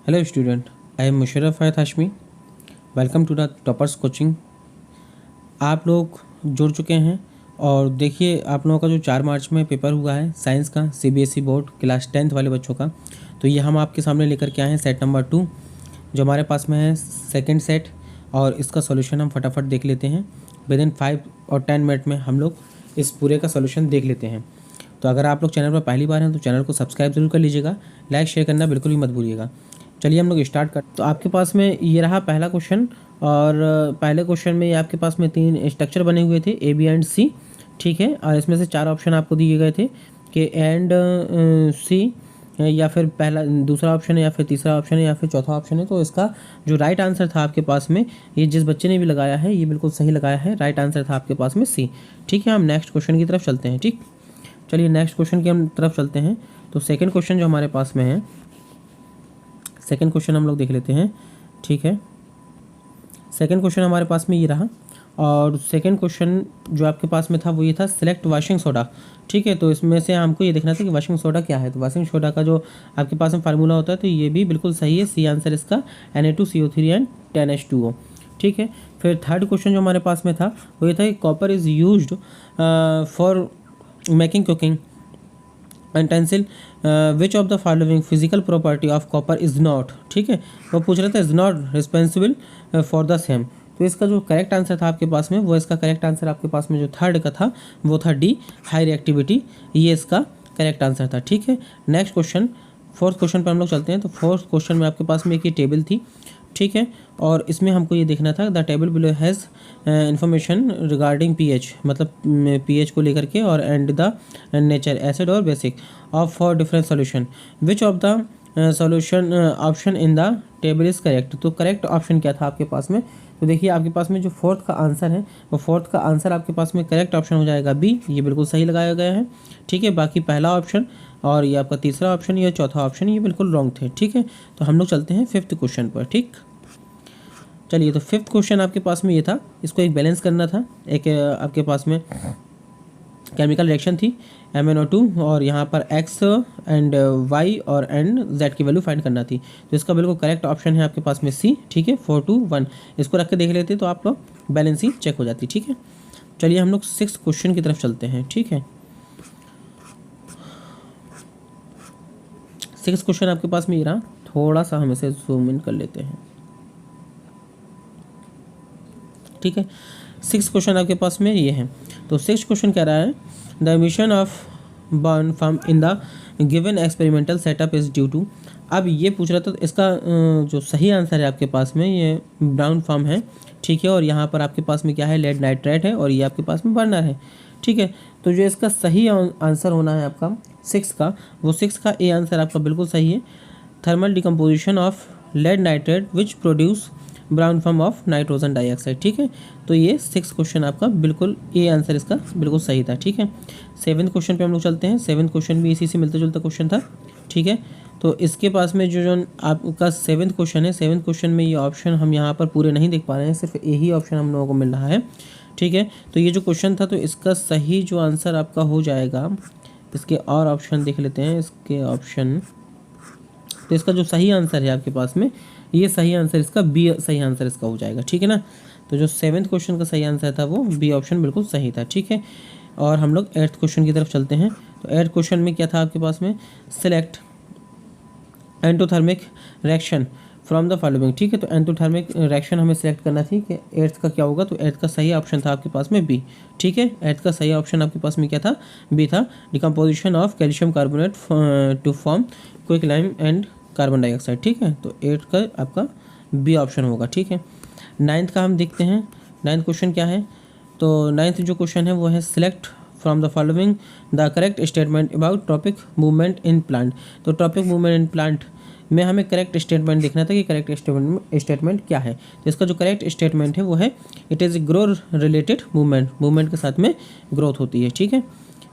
Hello student, I am Musharraf Faid Hashmi. Welcome to the Toppers Coaching. आप लोग जुड़ चुके हैं और देखिए आप लोगों का जो 4 मार्च में पेपर हुआ है साइंस का सीबीएसई बोर्ड क्लास 10th वाले बच्चों का, तो ये हम आपके सामने लेकर के आए हैं सेट नंबर 2 जो हमारे पास में है सेकंड सेट। और इसका सॉल्यूशन हम फटाफट देख लेते हैं। विद इन 5 और 10 मिनट में हम लोग इस पूरे का सॉल्यूशन देख लेते हैं। तो अगर आप लोग चैनल पर पहली बार हैं तो चैनल को सब्सक्राइब जरूर कर लीजिएगा, लाइक शेयर करना बिल्कुल भी मत भूलिएगा। चलिए हम लोग स्टार्ट कर। तो आपके पास में ये रहा पहला क्वेश्चन और पहले क्वेश्चन में ये आपके पास में 3 स्ट्रक्चर बने हुए थे ए बी एंड सी, ठीक है। और इसमें से 4 ऑप्शन आपको दिए गए थे कि एंड सी या फिर पहला दूसरा ऑप्शन है या फिर तीसरा ऑप्शन है या फिर चौथा ऑप्शन है। तो इसका जो राइट आंसर था आपके पास में, ये जिस बच्चे ने भी लगाया है ये बिल्कुल सही लगाया है। राइट आंसर था आपके पास में सी, ठीक है। हम नेक्स्ट क्वेश्चन की तरफ चलते हैं, ठीक। चलिए नेक्स्ट क्वेश्चन की हम तरफ चलते हैं। तो सेकंड क्वेश्चन जो हमारे पास में है, सेकंड क्वेश्चन हम लोग देख लेते हैं, ठीक है। सेकंड क्वेश्चन हमारे पास में ये रहा और सेकंड क्वेश्चन जो आपके पास में था वो ये था सिलेक्ट वॉशिंग सोडा, ठीक है। तो इसमें से हमको ये देखना था कि वॉशिंग सोडा क्या है। तो वॉशिंग सोडा का जो आपके पास में फार्मूला होता है तो ये भी बिल्कुल सही है, सी आंसर इसका Na2CO3 एंड 10H2O, ठीक है। फिर थर्ड क्वेश्चन जो हमारे पास में था वो ये था कि copper is used for making cooking tensile, which of the following physical property of copper is not, ठीक है। वो पूछ रहा था is not responsible for the same. तो इसका जो करेक्ट आंसर था आपके पास में वो इसका करेक्ट आंसर आपके पास में जो थर्ड का था वो था डी, हाई रिएक्टिविटी। ये इसका करेक्ट आंसर था, ठीक है। नेक्स्ट क्वेश्चन, फोर्थ क्वेश्चन पर हम लोग चलते हैं। तो फोर्थ क्वेश्चन में आपके पास में एक ये टेबल थी, ठीक है। और इसमें हमको ये देखना था the table below has information regarding pH, मतलब पीएच को लेकर के, और एंड द नेचर एसिड और basic of for different solution, which of the solution option in the table is correct. तो करेक्ट ऑप्शन क्या था आपके पास में? तो देखिए आपके पास में जो फोर्थ का आंसर है वो फोर्थ का आंसर आपके पास में करेक्ट ऑप्शन हो जाएगा बी, ये बिल्कुल सही लगाया गया है, ठीक है। बाकी पहला ऑप्शन और ये आपका तीसरा ऑप्शन, ये चौथा ऑप्शन, ये बिल्कुल रॉन्ग थे, ठीक है। तो हम लोग चलते हैं फिफ्थ क्वेश्चन पर, ठीक। चलिए तो फिफ्थ क्वेश्चन आपके पास में ये था, इसको एक बैलेंस करना था। एक आपके पास में केमिकल रिएक्शन थी MnO2 और यहाँ पर X एंड Y और एंड Z की वैल्यू फाइंड करना थी। तो इसका बिल्कुल करेक्ट ऑप्शन है आपके पास में सी, ठीक है। 4 2 1 इसको रख के देख लेते तो आप लोग बैलेंस ही चेक हो जाती, ठीक है। चलिए हम लोग सिक्स्थ क्वेश्चन की तरफ चलते हैं, ठीक है। सिक्स्थ क्वेश्चन आपके पास में ये रहा, थोड़ा सा हम इसे जूम इन कर लेते हैं, ठीक है। सिक्स क्वेश्चन आपके पास में ये है। तो सिक्स क्वेश्चन कह रहा है the emission of burn from in the given experimental setup is due to. अब ये पूछ रहा था इसका जो सही आंसर है आपके पास में ये ब्राउन फॉर्म है, ठीक है। और यहाँ पर आपके पास में क्या है, लेड नाइट्रेट है और ये आपके पास में बर्नर है, ठीक है। तो जो इसका सही आंसर होना है आपका सिक्स का, वो सिक्स का ए आंसर आपका बिल्कुल सही है। Thermal decomposition of lead nitrate which produce brown form of nitrogen dioxide, ठीक है। तो ये सिक्स क्वेश्चन आपका बिल्कुल ए आंसर इसका बिल्कुल सही था, ठीक है। सेवन्थ क्वेश्चन पे हम लोग चलते हैं। सेवन्थ क्वेश्चन भी इसी से मिलता जुलता क्वेश्चन था, ठीक है। तो इसके पास में जो आपका सेवन्थ क्वेश्चन है, सेवन्थ क्वेश्चन में ये ऑप्शन हम यहाँ पर पूरे नहीं देख पा रहे हैं, सिर्फ यही ऑप्शन हम लोगों को मिल रहा है, ठीक है। तो ये जो क्वेश्चन था तो इसका सही जो आंसर आपका हो जाएगा, इसके और ऑप्शन देख लेते हैं इसके ऑप्शन। तो इसका जो सही आंसर है आपके पास में ये सही आंसर इसका बी सही आंसर इसका हो जाएगा, ठीक है ना। तो जो सेवन्थ क्वेश्चन का सही आंसर था वो बी ऑप्शन बिल्कुल सही था, ठीक है। और हम लोग एट्थ क्वेश्चन की तरफ चलते हैं। तो एट्थ क्वेश्चन में क्या था आपके पास में, select endothermic reaction from the following, ठीक है। तो एंडोथर्मिक रिएक्शन हमें सेलेक्ट करना थी कि एट्थ का क्या होगा। तो एट्थ का सही ऑप्शन था आपके पास में बी, ठीक है। एट्थ का सही ऑप्शन आपके पास में क्या था, बी था। Decomposition of calcium carbonate to form quicklime and carbon dioxide, ठीक है। तो एट्थ का आपका बी ऑप्शन होगा, ठीक है। नाइन्थ का हम देखते हैं, नाइन्थ क्वेश्चन क्या है। तो नाइन्थ जो क्वेश्चन है वो है select from the following the correct statement about tropic movement in plant. तो ट्रॉपिक मूवमेंट इन प्लांट में हमें करेक्ट स्टेटमेंट देखना था कि करेक्ट स्टेटमेंट क्या है। तो इसका जो करेक्ट स्टेटमेंट है वो है it is grow related movement, movement के साथ में ग्रोथ होती है, ठीक है।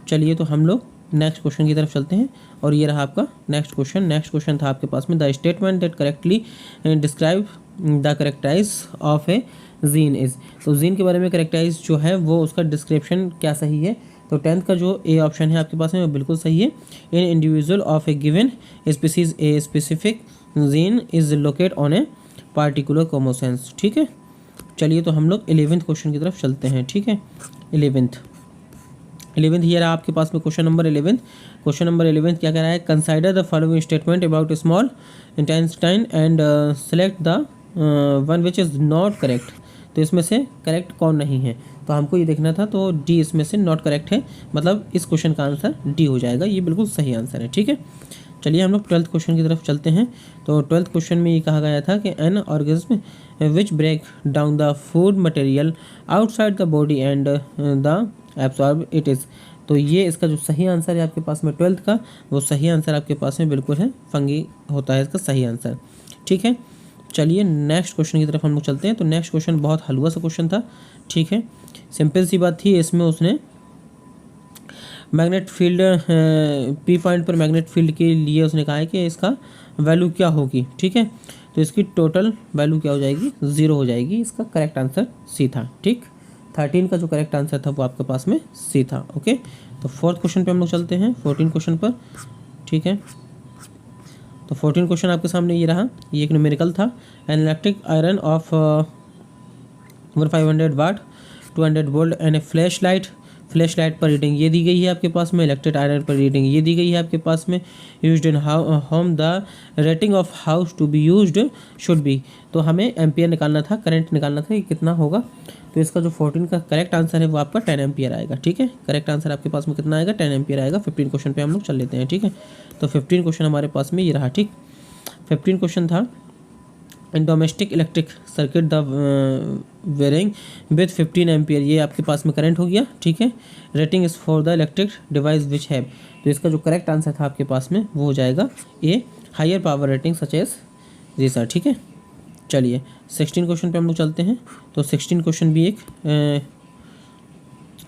चलिए तो हम लोग नेक्स्ट क्वेश्चन की तरफ चलते हैं और ये रहा आपका नेक्स्ट क्वेश्चन। नेक्स्ट क्वेश्चन था आपके पास में the statement that correctly describe the characterize of a gene is. तो जीन के बारे में करेक्टराइज जो है वो उसका डिस्क्रिप्शन क्या सही है। तो टेंथ का जो ए ऑप्शन है आपके पास में वो बिल्कुल सही है। In individual of a given species a specific gene is locate on a particular chromosomes. ठीक है, चलिए तो हम लोग 11th क्वेश्चन की तरफ चलते हैं। ठीक है, 11th ये रहा आपके पास में क्वेश्चन नंबर 11। क्वेश्चन नंबर 11 क्या कह रहा है, consider the following statement about small intestine and select the one which is not correct. तो इसमें से करेक्ट कौन नहीं है, तो हमको ये देखना था, तो डी इसमें से नॉट करेक्ट है, मतलब इस क्वेश्चन का आंसर डी हो जाएगा, ये बिल्कुल सही आंसर है। ठीक है, चलिए हम लोग 12th क्वेश्चन की तरफ चलते हैं। तो 12th क्वेश्चन में ये कहा गया था कि an organism which break down the food material outside the body and the absorb it is. तो ये इसका जो सही आंसर है आपके पास में 12th का, वो सही आंसर आपके पास में बिल्कुल है, फंगी होता है इसका सही आंसर। ठीक है, चलिए नेक्स्ट क्वेश्चन की तरफ हम लोग चलते हैं। तो नेक्स्ट क्वेश्चन बहुत हलवा सा क्वेश्चन था। ठीक है, सिंपल सी बात थी, इसमें उसने मैग्नेट फील्ड पी पॉइंट पर मैग्नेट फील्ड के लिए उसने कहा है कि इसका वैल्यू क्या होगी। ठीक है, तो इसकी टोटल वैल्यू क्या हो जाएगी, 0 हो जाएगी। इसका करेक्ट आंसर सी था। ठीक, 13 का जो करेक्ट आंसर था वो आपके पास में सी था। ओके, तो 4th क्वेश्चन पे हम लोग चलते हैं, 14 क्वेश्चन पर। ठीक है, तो 14 क्वेश्चन आपके सामने ये रहा, ये एक न्यूमेरिकल था। An electric iron of 1500 watt 200 volt and a flash light पर रीडिंग ये दी गई है आपके पास में, इलेक्ट्रिक आयरन पर रीडिंग ये दी गई है आपके पास में। Used in home the rating of house to be used should be. तो हमें एम्पियर निकालना था, करंट निकालना था कि कितना होगा। तो इसका जो 14 का करेक्ट आंसर है वो आपका 10 एम्पियर आएगा। ठीक है, करेक्ट आंसर आपके पास में कितना आएगा, 10 एम्पियर आएगा। 15 क्वेश्चन पे हम लोग चल लेते हैं। ठीक है, तो 15 क्वेश्चन हमारे पास में ये रहा। ठीक, 15 क्वेश्चन था, in domestic electric circuit the wiring with 15 ampere, ये आपके पास में करंट हो गया। ठीक है, rating is for the electric device which have. तो इसका जो करेक्ट आंसर था आपके पास में वो हो जाएगा a higher power rating such as geyser. ठीक है, चलिए 16 क्वेश्चन पे हम लोग चलते हैं। तो 16 क्वेश्चन भी एक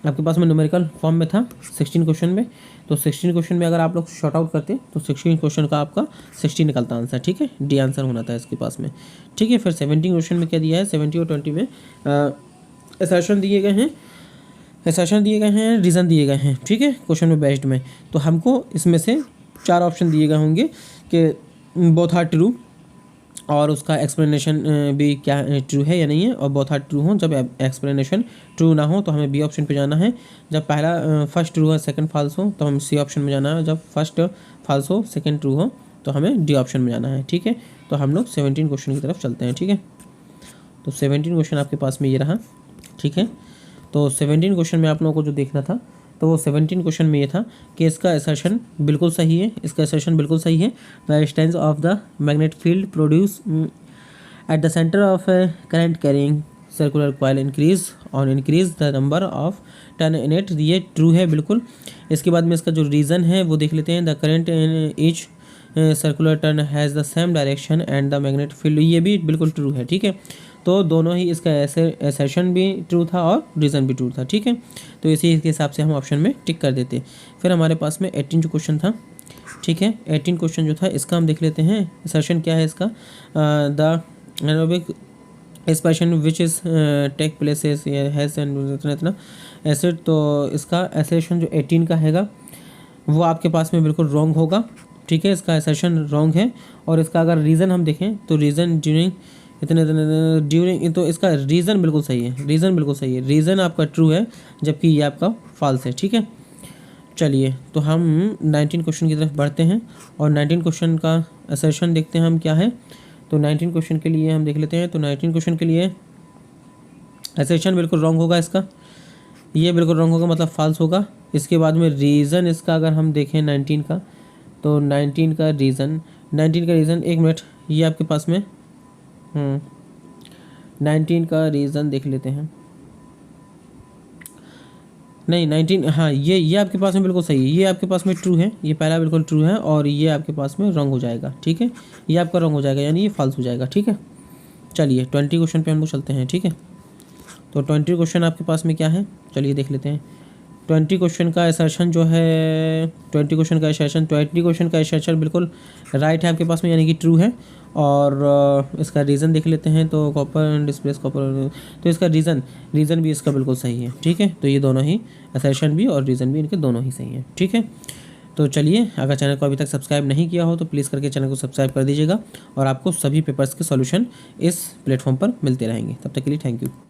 आपके पास में न्यूमेरिकल फॉर्म में था 16 क्वेश्चन में। तो 16 क्वेश्चन में अगर आप लोग शॉर्ट आउट करते तो 16 क्वेश्चन का आपका 60 निकलता आंसर। ठीक है, डी आंसर होना था इसके पास में। ठीक है, फिर 17 क्वेश्चन में क्या दिया है, 70 और 20 में असर्शन दिए गए हैं, रीज़न दिए गए हैं। ठीक है, क्वेश्चन में बेस्ड में तो हमको इसमें से 4 ऑप्शन दिए गए होंगे कि बोथ आर ट्रू, और उसका एक्सप्लेनेशन भी क्या ट्रू है या नहीं है, और बोथ आर ट्रू हो। जब एक्सप्लेनेशन ट्रू ना हो तो हमें बी ऑप्शन पे जाना है। जब पहला फर्स्ट ट्रू हो सेकंड फॉल्स हो तो हमें सी ऑप्शन में जाना है। जब फर्स्ट फॉल्स हो सेकंड ट्रू हो तो हमें डी ऑप्शन में जाना है। ठीक है, तो हम लोग 17 क्वेश्चन की तरफ चलते हैं। ठीक है, तो 17 क्वेश्चन आपके पास में ये रहा। ठीक है, तो 17 क्वेश्चन में आप लोगों को जो देखना था, तो वो 17 क्वेश्चन में ये था कि इसका असर्शन बिल्कुल सही है, इसका असर्शन बिल्कुल सही है। The strength of the magnet field produce at the centre of current carrying circular coil increase the number of turn in it, ये ट्रू है बिल्कुल। इसके बाद में इसका जो रीज़न है वो देख लेते हैं। The current in each circular turn has the same direction and the magnet field, ये भी बिल्कुल ट्रू है। ठीक है, तो दोनों ही इसका असर्शन भी ट्रू था और रीज़न भी ट्रू था। ठीक है, तो इसी के हिसाब से हम ऑप्शन में टिक कर देते। फिर हमारे पास में 18 जो क्वेश्चन था। ठीक है, 18 क्वेश्चन जो था इसका हम देख लेते हैं। असर्शन क्या है इसका, the anaerobic expression which is take place has इतना एसिड। तो इसका असर्शन जो 18 का हैगा वो आपके पास में बिल्कुल रॉन्ग होगा। ठीक है, इसका असर्शन रॉन्ग है। और इसका अगर रीज़न हम देखें तो रीज़न ड्यूरिंग तो इसका रीज़न बिल्कुल सही है, रीज़न आपका ट्रू है जबकि ये आपका फॉल्स है। ठीक है, चलिए तो हम 19 क्वेश्चन की तरफ बढ़ते हैं और 19 क्वेश्चन का असर्शन देखते हैं हम क्या है। तो 19 क्वेश्चन के लिए हम देख लेते हैं। तो 19 क्वेश्चन के लिए असर्शन बिल्कुल रॉन्ग होगा, इसका ये बिल्कुल रॉन्ग होगा, मतलब फॉल्स होगा। इसके बाद में रीज़न इसका अगर हम देखें 19 का, तो 19 का रीज़न एक मिनट, ये आपके पास में 19 का रीज़न देख लेते हैं। नहीं 19, हाँ ये आपके पास में बिल्कुल सही है, ये आपके पास में ट्रू है, ये पहला बिल्कुल ट्रू है और ये आपके पास में रॉन्ग हो जाएगा। ठीक है, ये आपका रॉन्ग हो जाएगा, यानी ये फॉल्स हो जाएगा। ठीक है, चलिए 20 क्वेश्चन पे हम लोग चलते हैं। ठीक है, तो 20 क्वेश्चन आपके पास में क्या है, चलिए देख लेते हैं। 20 क्वेश्चन का असर्शन जो है, 20 क्वेश्चन का असर्शन बिल्कुल राइट है आपके पास में, यानी कि ट्रू है। और इसका रीज़न देख लेते हैं। तो कॉपर डिस्प्लेस कॉपर, तो इसका रीज़न भी इसका बिल्कुल सही है। ठीक है, तो ये दोनों ही असर्शन भी और रीज़न भी इनके दोनों ही सही है। ठीक है, तो चलिए, अगर चैनल को अभी तक सब्सक्राइब नहीं किया हो तो प्लीज़ करके चैनल को सब्सक्राइब कर दीजिएगा और आपको सभी पेपर्स के सॉल्यूशन इस प्लेटफॉर्म पर मिलते रहेंगे। तब तक के लिए थैंक यू।